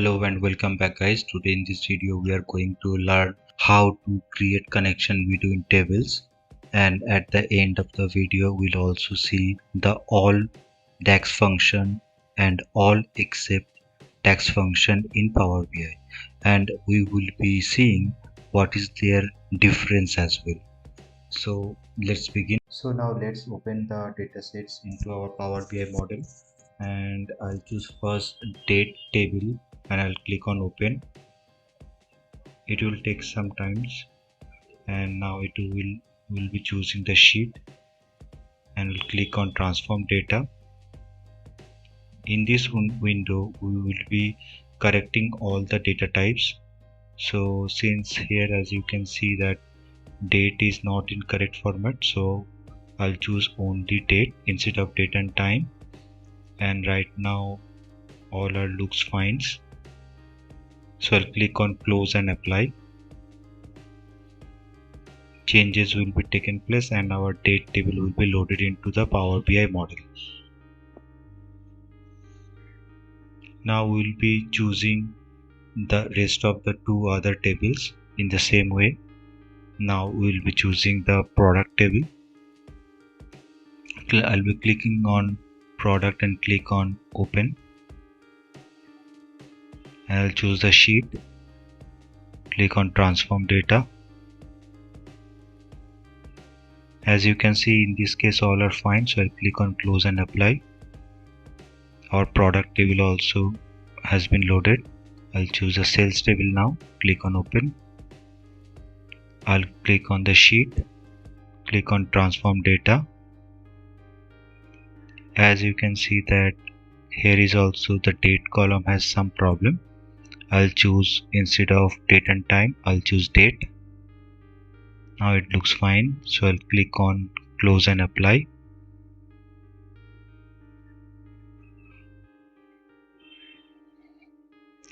Hello and welcome back guys. Today in this video we are going to learn how to create connection between tables, and at the end of the video we'll also see the all DAX function and all except DAX function in Power BI, and we will be seeing what is their difference as well. So let's begin. So now let's open the datasets into our Power BI model, and I'll choose first date table and I'll click on open. It will take some times, and now it will be choosing the sheet, and we'll click on transform data. In this window we will be correcting all the data types. So since here as you can see that date is not in correct format, so I'll choose only date instead of date and time, and right now all our looks fine. So I'll click on close and apply. Changes will be taken place and our date table will be loaded into the Power BI model. Now we will be choosing the rest of the two other tables in the same way. Now we will be choosing the product table. I'll be clicking on product and click on open. I'll choose the sheet, click on transform data. As you can see in this case all are fine, so I'll click on close and apply. Our product table also has been loaded. I'll choose the sales table now, click on open. I'll click on the sheet, click on transform data. As you can see that here is also the date column has some problem. I'll choose instead of date and time, I'll choose date. Now it looks fine, so I'll click on close and apply.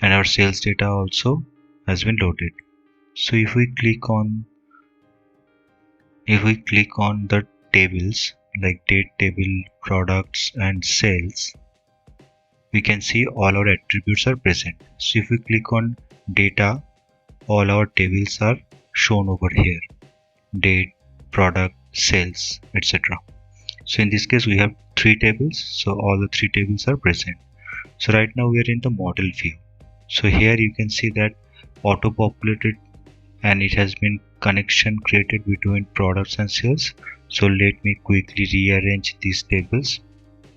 And our sales data also has been loaded. So if we click on the tables like date table, products and sales, we can see all our attributes are present. So if we click on data, all our tables are shown over here: date, product, sales, etc. So in this case we have three tables, so all the three tables are present. So right now we are in the model view. So here you can see that auto populated and it has been connection created between products and sales. So let me quickly rearrange these tables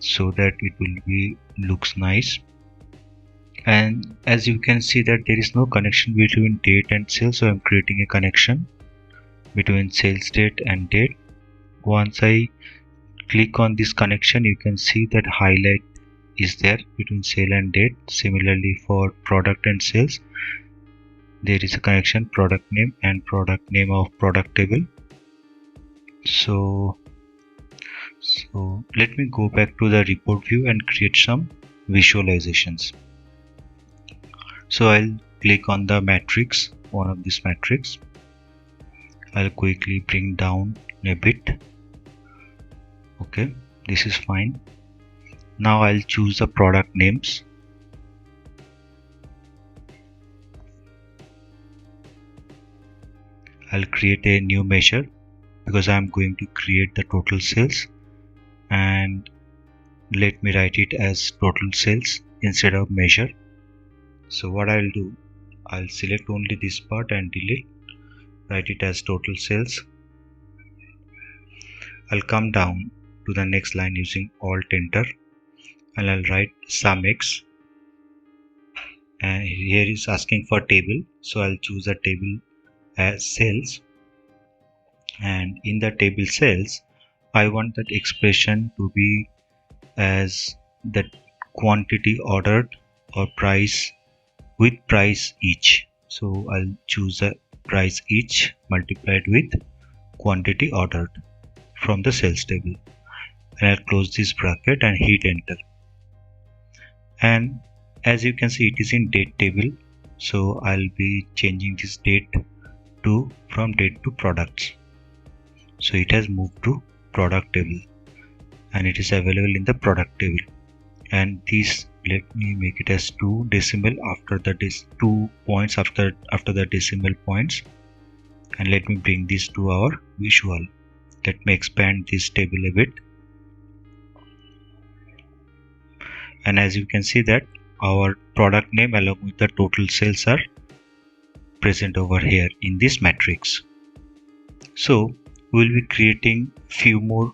so that it will be looks nice. And as you can see that there is no connection between date and sales, so I'm creating a connection between sales date and date. Once I click on this connection, you can see that highlight is there between sale and date. Similarly for product and sales, there is a connection, product name and product name of product table. So let me go back to the report view and create some visualizations. So I'll click on the matrix, one of these matrix. I'll quickly bring down a bit. Okay, this is fine. Now I'll choose the product names. I'll create a new measure because I'm going to create the total sales, and let me write it as total sales instead of measure. So what I'll do, I'll select only this part and delete, write it as total sales. I'll come down to the next line using Alt Enter and I'll write sum X, and here is asking for table, so I'll choose the table as sales, and in the table sales I want that expression to be as the quantity ordered or price with price each. So I'll choose the price each multiplied with quantity ordered from the sales table, and I'll close this bracket and hit enter. And as you can see it is in date table, so I'll be changing this date to from date to products. So it has moved to product table and it is available in the product table, and this let me make it as 2 decimal after the 2 points after the decimal points, and let me bring this to our visual. Let me expand this table a bit, and as you can see that our product name along with the total sales are present over here in this matrix. So we will be creating few more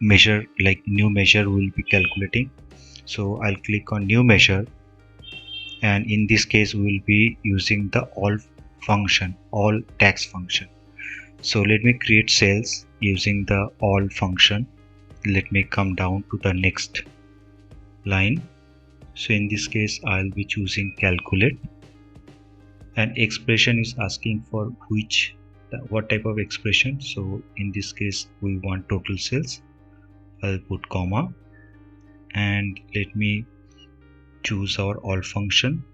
measure, like new measure we will be calculating. So I'll click on new measure, and in this case we will be using the all function, all tax function. So let me create sales using the all function. Let me come down to the next line. So in this case I'll be choosing calculate, and expression is asking for what type of expression. So in this case we want total sales. I'll put comma, and let me choose our all function.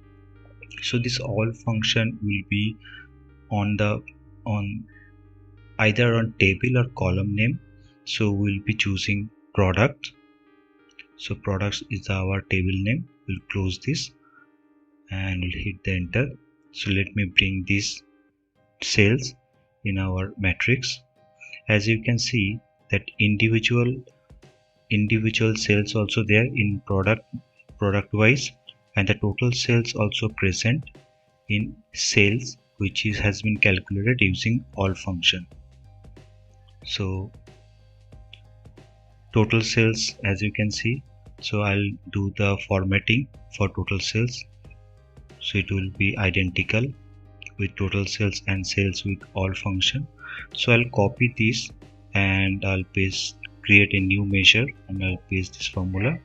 So this all function will be on either on table or column name. So we'll be choosing product. So products is our table name. We'll close this and we'll hit the enter. So let me bring this sales in our matrix. As you can see that individual sales also there in product wise, and the total sales also present in sales, which has been calculated using all function. So total sales, as you can see, so I'll do the formatting for total sales, so it will be identical with total sales and sales with all function. So I'll copy this and I'll create a new measure, and I'll paste this formula.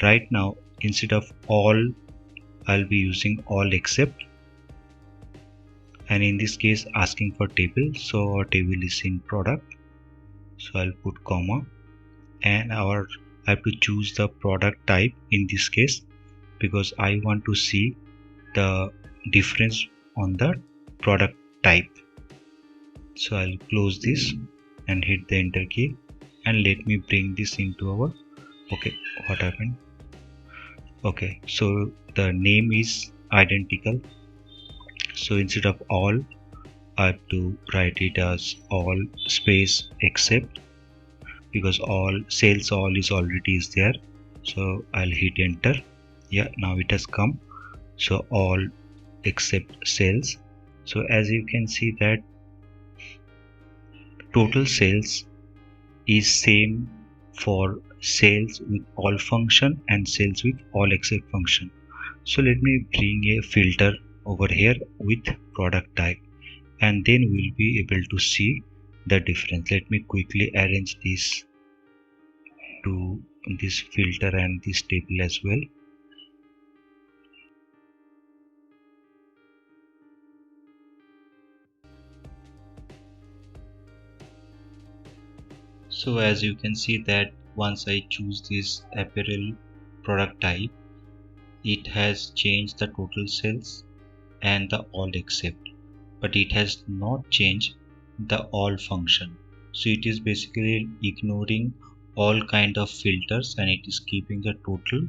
Right now instead of all, I'll be using AllExcept, and in this case asking for table. So our table is in product, so I'll put comma, and I have to choose the product type in this case because I want to see the difference on the product type. So I'll close this and hit the enter key, and let me bring this into our what happened. Okay, so the name is identical, so instead of all I have to write it as all space except, because all sales all is already there. So I'll hit enter. Yeah, now it has come. So all except sales. So as you can see that total sales is same for sales with all function and sales with all except function. So let me bring a filter over here with product type, and then we'll be able to see the difference. Let me quickly arrange this to this filter and this table as well. So as you can see that once I choose this apparel product type, it has changed the total sales and the all except, but it has not changed the all function. So it is basically ignoring all kind of filters and it is keeping the total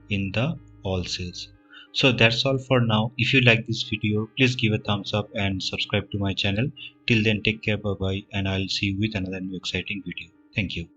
in the all sales. So that's all for now. If you like this video, please give a thumbs up and subscribe to my channel. Till then, take care, bye bye, and I'll see you with another new exciting video. Thank you.